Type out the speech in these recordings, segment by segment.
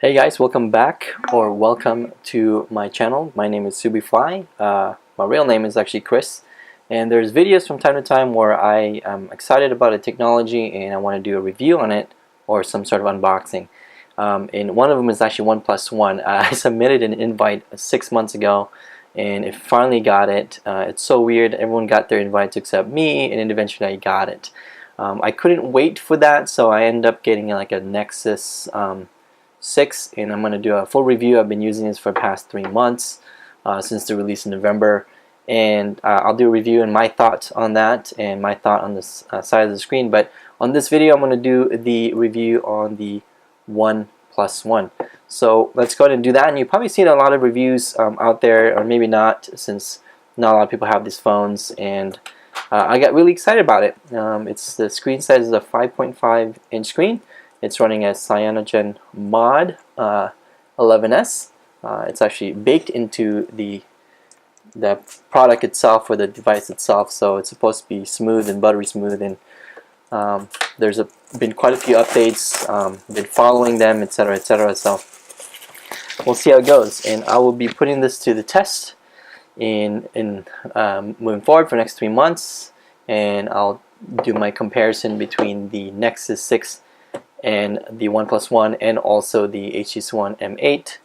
Hey guys, welcome back or welcome to my channel. My name is Subifly. My real name is actually Chris, and there's videos from time to time where I am excited about a technology and I want to do a review on it or some sort of unboxing. And one of them is actually OnePlus One. I submitted an invite 6 months ago and it finally got it. It's so weird. Everyone got their invites except me, and then eventually I got it. I couldn't wait for that, so I ended up getting like a Nexus 6, and I'm going to do a full review. I've been using this for the past 3 months since the release in November, and I'll do a review and my thoughts on that and my thought on this side of the screen. But on this video I'm going to do the review on the OnePlus One. So let's go ahead and do that. And you've probably seen a lot of reviews out there, or maybe not, since not a lot of people have these phones, and I got really excited about it. The screen size is a 5.5-inch screen. It's running a Cyanogen Mod 11S. It's actually baked into the product itself, or the device itself, so it's supposed to be smooth and buttery smooth. And there's been quite a few updates. Been following them, etc., etc. So we'll see how it goes, and I will be putting this to the test in moving forward for the next 3 months, and I'll do my comparison between the Nexus 6 and the OnePlus One, and also the HTC One M8,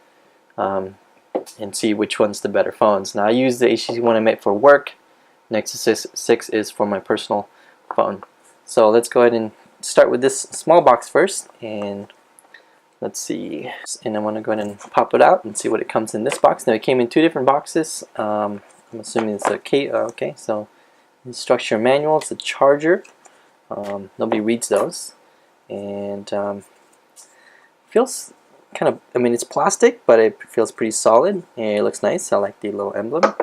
and see which one's the better phones. Now I use the HTC One M8 for work. Nexus 6 is for my personal phone. So let's go ahead and start with this small box first, and let's see. And I'm going to go ahead and pop it out and see what it comes in this box. Now it came in 2 different boxes. I'm assuming it's okay. So instruction manual, it's a charger. Nobody reads those. And feels kind of, I mean, it's plastic, but it feels pretty solid and it looks nice. I like the little emblem.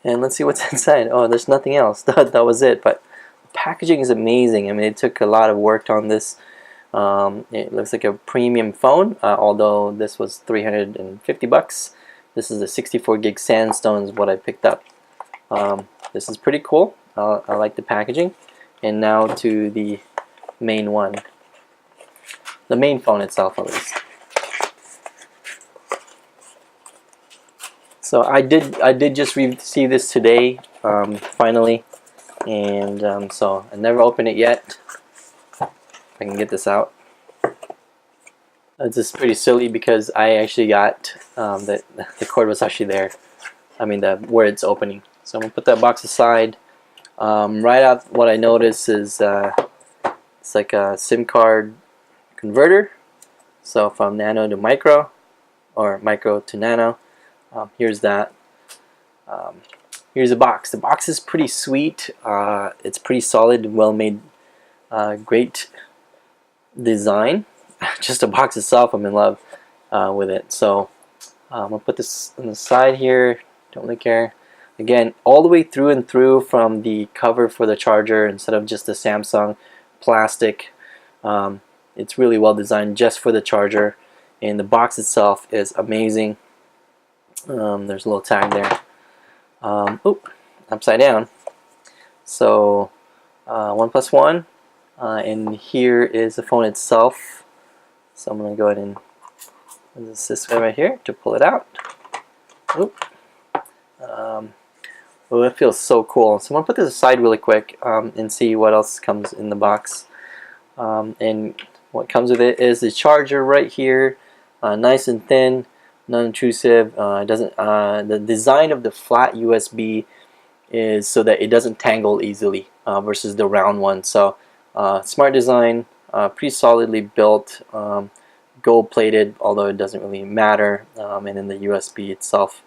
And let's see what's inside. Oh, there's nothing else. That was it. But the packaging is amazing. I mean, it took a lot of work on this. It looks like a premium phone, although this was 350 bucks. This is a 64 gig Sandstone is what I picked up. This is pretty cool. I like the packaging. And now to the main one, the main phone itself, at least. So I did just receive this today, finally, and so I never opened it yet. If I can get this out. It's just pretty silly because I actually got the cord was actually there. I mean, where it's opening. So I'm gonna put that box aside. Right out, what I noticed is it's like a SIM card converter, so from nano to micro, or micro to nano. Here's that. Here's the box. The box is pretty sweet. It's pretty solid, well made, great design. Just the box itself, I'm in love with it. So I'm gonna put this on the side here. Don't really care. Again, all the way through and through, from the cover for the charger instead of just the Samsung plastic. It's really well designed just for the charger, and the box itself is amazing. There's a little tag there. Oop, upside down. So OnePlus One, and here is the phone itself. So I'm going to go ahead and use this way right here to pull it out. Oop. Oh, it feels so cool. So I'm going to put this aside really quick and see what else comes in the box. And what comes with it is the charger right here, nice and thin, non-intrusive. It doesn't. The design of the flat USB is so that it doesn't tangle easily versus the round one. So smart design, pretty solidly built, gold-plated, although it doesn't really matter. And then the USB itself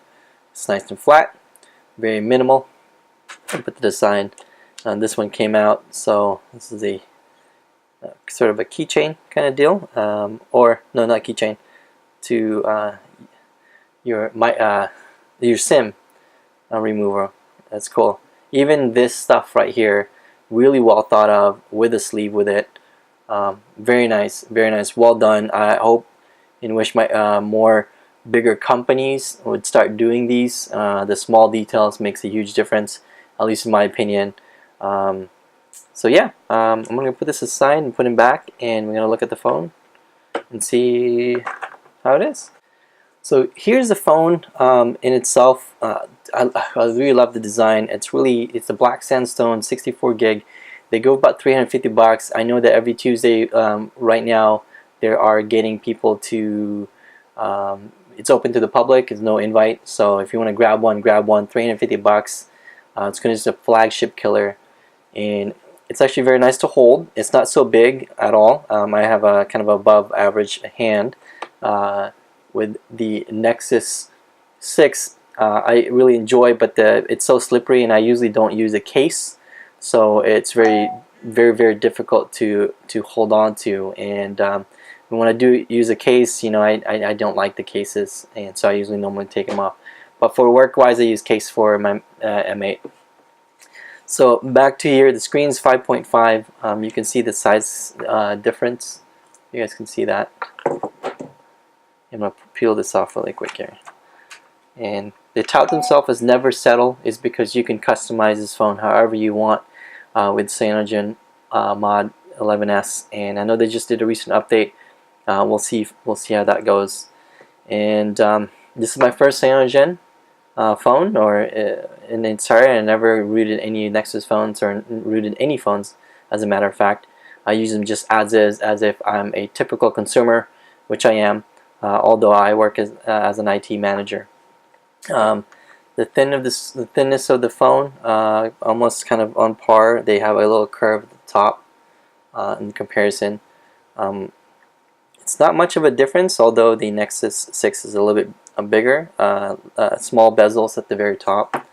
is nice and flat, very minimal. I'll put it aside. This one came out, so this is a sort of a keychain kind of deal, or no, not keychain, to your SIM remover. That's cool. Even this stuff right here, really well thought of, with a sleeve with it. Very nice, well done. I hope and wish my more bigger companies would start doing these. The small details makes a huge difference, at least in my opinion. So yeah, I'm going to put this aside and put it back, and we're going to look at the phone and see how it is. So here's the phone in itself. I really love the design. It's a black Sandstone 64 gig. They go about 350 bucks. I know that every Tuesday right now they are getting people to. It's open to the public. It's no invite. So if you want to grab one, grab one. 350 bucks. It's going to be a flagship killer, and it's actually very nice to hold. It's not so big at all. I have a kind of above average hand. With the Nexus 6, I really enjoy, but it's so slippery, and I usually don't use a case, so it's very difficult to hold on to. And when I do use a case, you know, I don't like the cases, and so I usually normally take them off. But for work wise, I use case for my M8. So back to here, the screen's 5.5. You can see the size difference. You guys can see that. I'm going to peel this off really quick here. And they tout themselves as never settle, is because you can customize this phone however you want with Cyanogen Mod 11s. And I know they just did a recent update. We'll see how that goes. And this is my first Cyanogen phone, and sorry, I never rooted any Nexus phones or rooted any phones. As a matter of fact, I use them just as is, as if I'm a typical consumer, which I am. Although I work as an IT manager. The thinness of the phone, almost kind of on par. They have a little curve at the top in comparison. It's not much of a difference, although the Nexus 6 is a little bit bigger. Small bezels at the very top.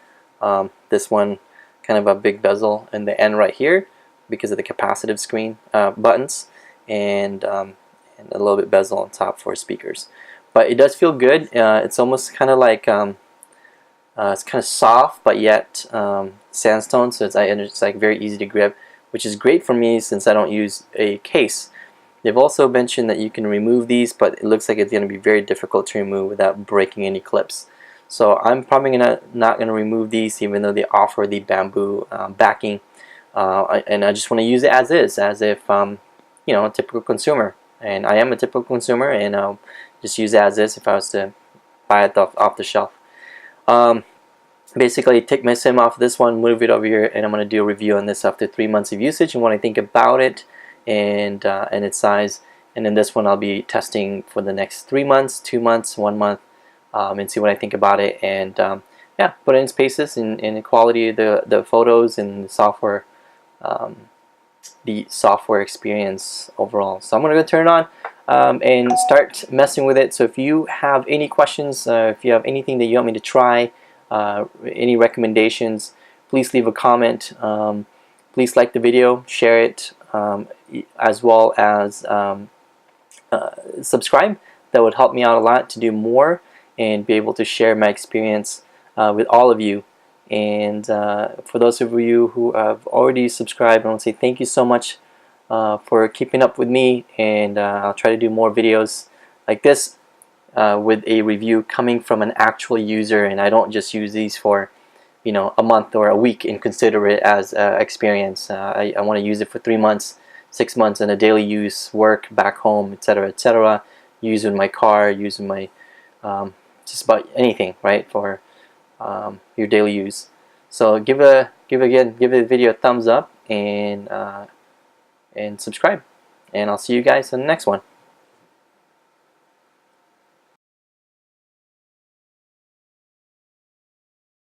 This one kind of a big bezel in the end right here because of the capacitive screen buttons, and a little bit bezel on top for speakers. But it does feel good. It's almost kind of like it's kind of soft, but yet sandstone, so it's like very easy to grip, which is great for me since I don't use a case. They've also mentioned that you can remove these, but it looks like it's going to be very difficult to remove without breaking any clips. So I'm probably not going to remove these, even though they offer the bamboo backing, and I just want to use it as is, as if you know, a typical consumer. And I am a typical consumer, and I'll just use it as is if I was to buy it off the shelf. Basically, take my SIM off this one, move it over here, and I'm going to do a review on this after 3 months of usage and what I think about it and its size. And then this one I'll be testing for the next 3 months, 2 months, 1 month, and see what I think about it. And yeah, put it in spaces and the quality of the photos and the software experience overall. So I'm going to go turn it on and start messing with it. So if you have any questions, if you have anything that you want me to try, any recommendations, please leave a comment. Please like the video, share it, as well as subscribe. That would help me out a lot to do more and be able to share my experience with all of you. And for those of you who have already subscribed, I want to say thank you so much for keeping up with me, and I'll try to do more videos like this with a review coming from an actual user, and I don't just use these for, you know, a month or a week and consider it as experience. I want to use it for 3 months, 6 months in a daily use, work, back home, etc., etc. Use in my car, use in my just about anything, right, for your daily use. So give the video a thumbs up and subscribe, and I'll see you guys in the next one.